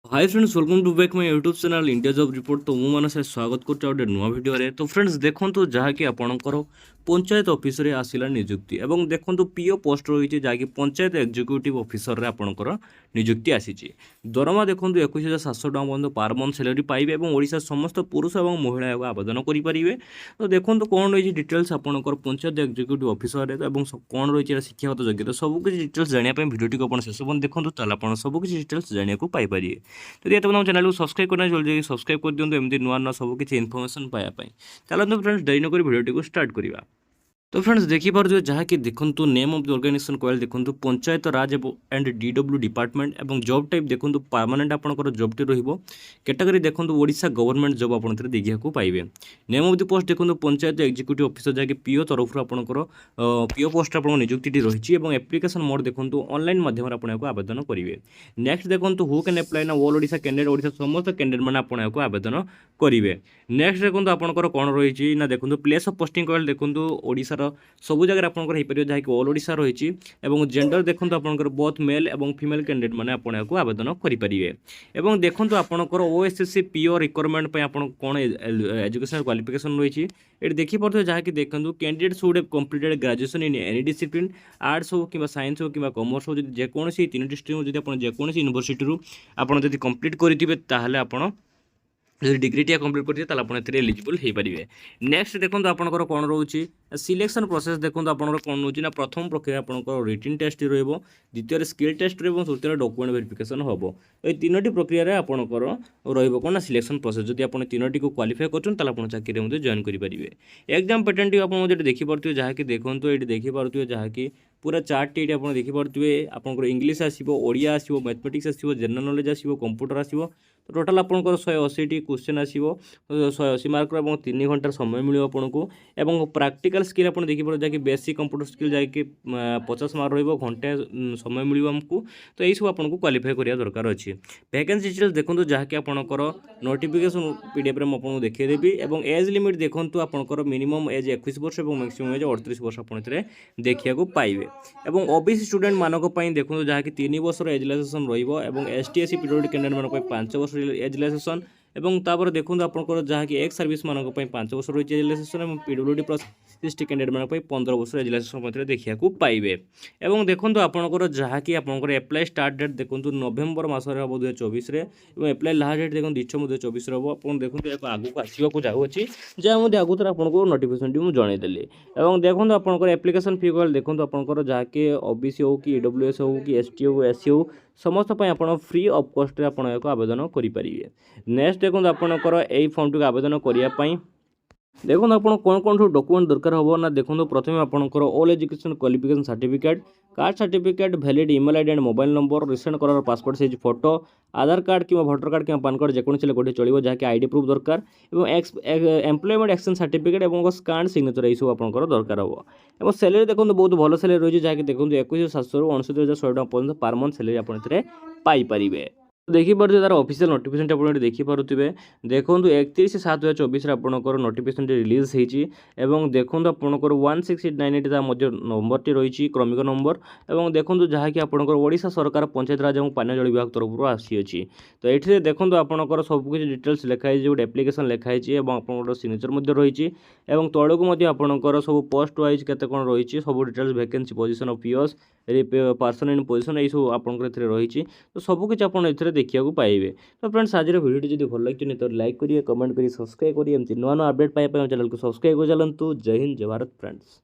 Hi friends welcome to back my YouTube channel India job report. तो मु मानस स्वागत करछा गोटे नुआ वीडियो रे। तो फ्रेंड्स देखंतु जहाँकि आपणकर पंचायत ऑफिस रे आसिला नियुक्ति एवं देखंतु पीओ पोस्ट रही जहाँकि पंचायत एग्जीक्यूटिव ऑफिसर रे आपणकर नियुक्ति आसीची। दरमा देखंतु 21,700 टका पर्यंत पर मंथ सैलरी पाइबे एवं ओडिशा समस्त पुरुष एवं महिला एवं आवेदन करि परिबे। तो देखंतु कोन रही डिटेल्स आपणकर पंचायत एग्जीक्यूटिव ऑफिसर रे एवं कोन रही शिक्षागत योग्यता सब किछि डिटेल्स जानिया पे वीडियो टिको आपण शेष पर्यंत देखंतु ताला आपण सब किछि डिटेल्स जानिया को पाइ परिबे। तो तुम चैनल को सब्सक्राइब करना जल्दी सब्सक्राइब कर दिखाँ एमती नुआ नुआ सब किसी इनफर्मेशन पाइबा। चलते फ्रेंड्स डेरी नक भिडियो को स्टार्ट करवा। तो फ्रेंड्स देखिए जहाँकि देखो नेम ऑफ द ऑर्गेनाइजेशन कहले देखो पंचायत राज एंड डीडब्ल्यू डिपार्टमेंट एवं जॉब टाइप देखो परमानेंट आपंकर जॉब टी रहिबो। कैटेगरी देखो ओडिशा गवर्नमेंट जॉब आप देखा पाइबे। नेम ऑफ द पोस्ट देखो पंचायत एग्जीक्यूटिव ऑफिसर जहाँकि पीओ तरफ आपंकर पीओ पोस्ट आप नियुक्ति रही है। एप्लिकेशन मोड देखो ऑनलाइन माध्यम आपको आवेदन करेंगे। नेक्स्ट देखो हु कैन अप्लाई ना ऑल ओडिशा कैंडिडेट ओडिशा समस्त कैंडिडेट मैंने आपको आवेदन करेंगे। नेक्स्ट देखो आपंकर कौन रही ना देखो प्लेस ऑफ पोस्टिंग कहले देखो ओडिशा सबु जगह आपंकर हो जहाँकि ऑल ओडिशा रही है। जेंडर देखो आपंकर बोथ मेल और फीमेल कैंडिडेट मैंने आपको आवेदन करेंगे। और देखो आपंकर ओएसएससी पीओ रिक्वायरमेंट पे आपन कौन एजुकेशनल क्वालिफिकेशन रही ये देखिपे जहाँकि देखो candidate should have completed graduation in any discipline arts हो कि साइंस हो कि कॉमर्स हो जेकोसी तीन स्ट्रीम जब जेकोसी यूनिवर्सिटी आपड़ जब कंप्लीट करेंगे ताहले आपड़ जो डिग्रीटा कंप्लीट करेंगे आप एलिजिबल हो पारे। नेक्स्ट देखो आपंकर कौन रोचे सिलेक्शन प्रोसेस देखो आपंकर कौन रोचे ना प्रथम प्रक्रिया आपंकर रिटन टेस्ट द्वितीय स्किल टेस्ट तृतीय डॉक्यूमेंट वेरिफिकेशन हम। ये तीनो प्रक्रिया आपंकर रहा ना सिलेक्शन प्रोसेस जब आप तीनो को क्वालिफाई कर चाकरी जॉइन करेंगे। एग्जाम पैटर्न आप देखिपे जहाँकि देखो ये देखिपे जहाँकि पूरा चार्ट ये आप देखिपे आपंकर इंग्लीश आसो ओडिया आसो मैथमेटिक्स आसो जनरल नॉलेज आसो कंप्यूटर आसो। तो टोटाल आपंकर 180 क्वेश्चन आसो 180 मार्क और 3 घंटार समय मिले आपको। और प्रैक्टिकल स्किल आप देखिए जहाँकि बेसिक कंप्यूटर स्किल जहाँकि 50 मार्क घंटे समय मिले आमको। तो यही सब आपको क्वालिफाई करा दरकार अच्छे। वैकेंसी डिटेल्स देखो जहाँकि आपंकर नोटिफिकेशन पीडीएफ में आपको देखीदेवी। और एज लिमिट देखो आपंकर मिनिमम एज 21 वर्ष और मैक्सिमम एज 38 वर्ष आप देखा पाइबे। और ओबीसी स्टूडेंट मानक देखो जहाँकि 3 वर्ष एज रिलैक्सेशन रही। एसटी एससी पीडब्ल्यूडी कैंडिडेट मानक 5 वर्ष एज रिलैक्सेशन। और देखो आपंकर जहाँकि एक्स सर्विस मानक 5 वर्ष रही है रिलैक्सेशन और पीडब्ल्यूडी प्लस एसटी कैंडिडेट मानक 15 वर्ष एज रिलैक्सेशन देखा पाइबे। और देखो आपंकर जहाँकि आपंकर एप्लाई स्टार्ट डेट देखो नवेम्बर मसरे हम 2024 और एप्लाई लास्ट डेट देखो डिसेम्बर 2024 हम। आप देखो आगू आसवाक जाऊँगी जहाँ आगुरी आपको नोटिफिकेशन टी जनईदेली। और देखो आपंकर एप्लिकेशन फी कहले देखो आपंकर जहाँकि ओबीसी हो कि ईडब्ल्यूएस हो कि एसटी हो एससी हो समस्त आप फ्री ऑफ कॉस्ट आप आवेदन करेंगे। नेक्स्ट देखो आपंकर यही फॉर्म टी आवेदन करने देखो आप कौन कौन सब डॉक्यूमेंट दरकार हम ना देखो प्रथम आपंकर all education qualification certificate caste certificate valid email ID and mobile number recent colour passport size photo Aadhaar card कि भोटर कार्ड कि पान कार्ड जेकोसी गोटे चलो जहाँकि आईडी प्रूफ दरकार और एम्प्लॉयमेंट एक्शन सर्टिफिकेट और स्कान सिग्नेचर यही सब आपंकर दरकार हम। और सैलरी देखो बहुत भल सैलरी रही है जहाँकि देखो 21,700 ରୁ 69,100 टका पर्यटन पर मंथ सैलरी आपरे। देखिए तार ऑफिशियल नोटिफिकेशन आप देखिपे देखो 31/7/2024 आपंकर नोटिफिकेशन रिलीज होती। देखो आपंकर 1689 नंबर टी रही क्रमिक नंबर। और देखो जहाँकि आपंकर ओडिशा सरकार पंचायत राज और पानी जल विभाग तरफ आसी। तो ये देखो आपंकर सबकि डिटेल्स लिखाई गोटे एप्लिकेशन लिखाई और आपंकर सिग्नेचर रही। और तौक आपंकर सब पोस्ट वाइज केते कौन रही सब details vacancy position of POS person in position यही सब आपंकर रही। तो सबकि आप देखा पाइबे। तो फ्रेंड्स आज वीडियो जब भल लगे तो लाइक करिए कमेंट करिए सब्सक्राइब करिए एमती नुआ नुआ अपडेट पाइबा चैनल को सब्सक्राइब कर चलतु। जय हिंद जय भारत फ्रेंड्स।